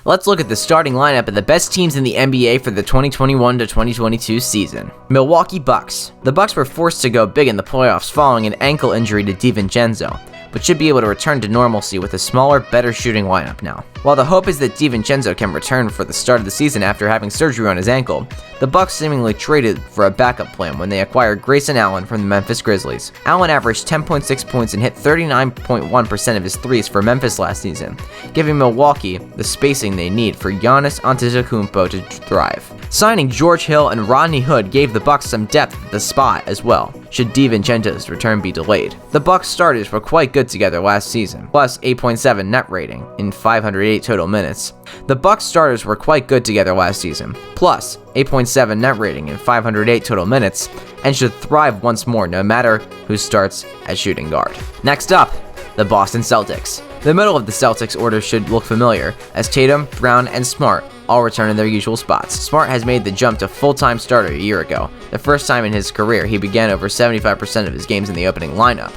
Let's look at the starting lineup of the best teams in the NBA for the 2021-2022 season. Milwaukee Bucks. The Bucks were forced to go big in the playoffs following an ankle injury to DiVincenzo, but should be able to return to normalcy with a smaller, better shooting lineup now. While the hope is that DiVincenzo can return for the start of the season after having surgery on his ankle, the Bucks seemingly traded for a backup plan when they acquired Grayson Allen from the Memphis Grizzlies. Allen averaged 10.6 points and hit 39.1% of his threes for Memphis last season, giving Milwaukee the spacing they need for Giannis Antetokounmpo to thrive. Signing George Hill and Rodney Hood gave the Bucks some depth at the spot as well, should DiVincenzo's return be delayed. The Bucks starters were quite good together last season, plus 8.7 net rating in 508 total minutes. The Bucks starters were quite good together last season, plus 8.7 net rating in 508 total minutes, and should thrive once more no matter who starts as shooting guard. Next up, the Boston Celtics. The middle of the Celtics order should look familiar, as Tatum, Brown, and Smart all return in their usual spots. Smart has made the jump to full-time starter a year ago, the first time in his career he began over 75% of his games in the opening lineup.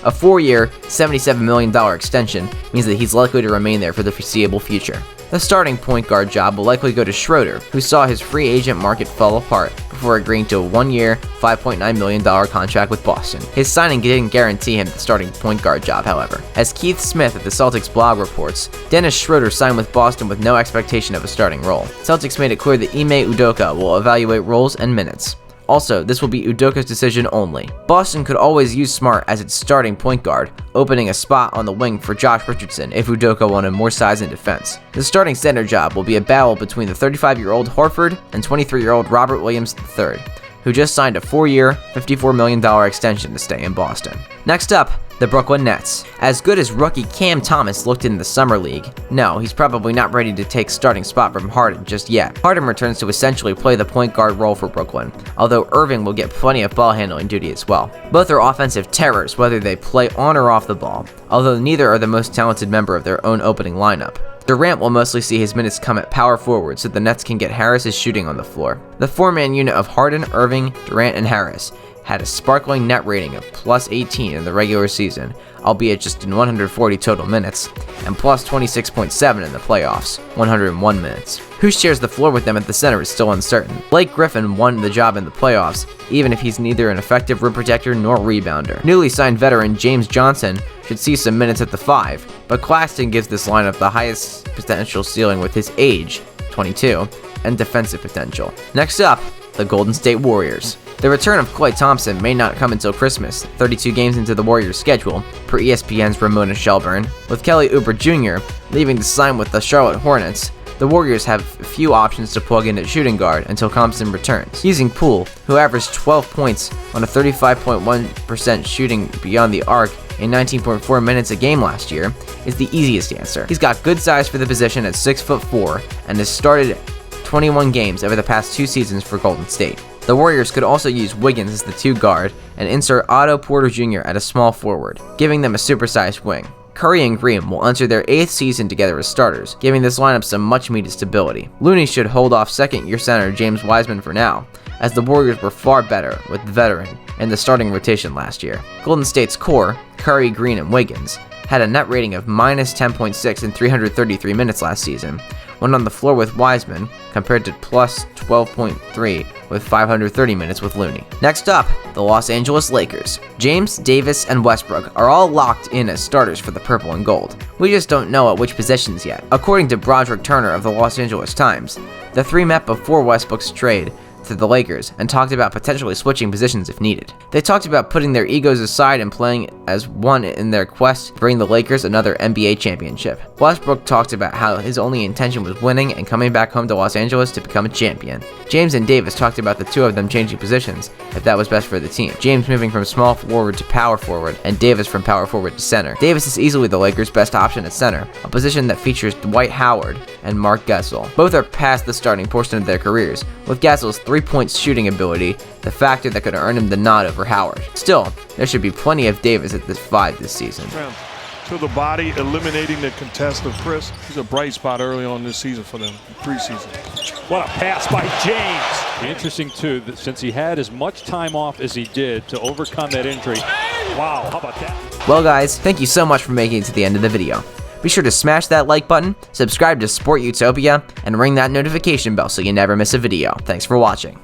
A 4-year, $77 million extension means that he's likely to remain there for the foreseeable future. The starting point guard job will likely go to Schroeder, who saw his free agent market fall apart before agreeing to a 1-year, $5.9 million contract with Boston. His signing didn't guarantee him the starting point guard job, however. As Keith Smith at the Celtics blog reports, Dennis Schroeder signed with Boston with no expectation of a starting role. Celtics made it clear that Ime Udoka will evaluate roles and minutes. Also, this will be Udoka's decision only. Boston could always use Smart as its starting point guard, opening a spot on the wing for Josh Richardson if Udoka wanted more size in defense. The starting center job will be a battle between the 35-year-old Horford and 23-year-old Robert Williams III, who just signed a 4-year, $54 million extension to stay in Boston. Next up, the Brooklyn Nets. As good as rookie Cam Thomas looked in the Summer League, no, he's probably not ready to take starting spot from Harden just yet. Harden returns to essentially play the point guard role for Brooklyn, although Irving will get plenty of ball handling duty as well. Both are offensive terrors whether they play on or off the ball, although neither are the most talented member of their own opening lineup. Durant will mostly see his minutes come at power forward so the Nets can get Harris's shooting on the floor. The four-man unit of Harden, Irving, Durant, and Harris had a sparkling net rating of plus 18 in the regular season, albeit just in 140 total minutes, and plus 26.7 in the playoffs, 101 minutes. Who shares the floor with them at the center is still uncertain. Blake Griffin won the job in the playoffs, even if he's neither an effective rim protector nor rebounder. Newly signed veteran James Johnson should see some minutes at the 5, but Claxton gives this lineup the highest potential ceiling with his age, 22, and defensive potential. Next up, the Golden State Warriors. The return of Klay Thompson may not come until Christmas, 32 games into the Warriors' schedule, per ESPN's Ramona Shelburne. With Kelly Oubre Jr. leaving to sign with the Charlotte Hornets, the Warriors have few options to plug in at shooting guard until Thompson returns. Using Poole, who averaged 12 points on a 35.1% shooting beyond the arc in 19.4 minutes a game last year, is the easiest answer. He's got good size for the position at 6'4" and has started 21 games over the past 2 seasons for Golden State. The Warriors could also use Wiggins as the 2 guard and insert Otto Porter Jr. at a small forward, giving them a supersized wing. Curry and Green will enter their 8th season together as starters, giving this lineup some much-needed stability. Looney should hold off second-year center James Wiseman for now, as the Warriors were far better with the veteran in the starting rotation last year. Golden State's core, Curry, Green, and Wiggins, had a net rating of minus 10.6 in 333 minutes last season, when on the floor with Wiseman, compared to plus 12.3 with 530 minutes with Looney. Next up, the Los Angeles Lakers. James, Davis, and Westbrook are all locked in as starters for the purple and gold. We just don't know at which positions yet. According to Broderick Turner of the Los Angeles Times, the three met before Westbrook's trade to the Lakers and talked about potentially switching positions if needed. They talked about putting their egos aside and playing as one in their quest to bring the Lakers another NBA championship. Westbrook talked about how his only intention was winning and coming back home to Los Angeles to become a champion. James and Davis talked about the two of them changing positions if that was best for the team. James moving from small forward to power forward and Davis from power forward to center. Davis is easily the Lakers' best option at center, a position that features Dwight Howard and Mark Gasol. Both are past the starting portion of their careers, with Gasol's 3-point shooting ability the factor that could earn him the nod over Howard. Still, there should be plenty of Davis at this 5 this season. To the body, eliminating the contest of Chris. He's a bright spot early on this season for them, preseason. What a pass by James. Interesting, too, that since he had as much time off as he did to overcome that injury. Wow, how about that? Well guys, thank you so much for making it to the end of the video. Be sure to smash that like button, subscribe to Sport Utopia, and ring that notification bell so you never miss a video. Thanks for watching.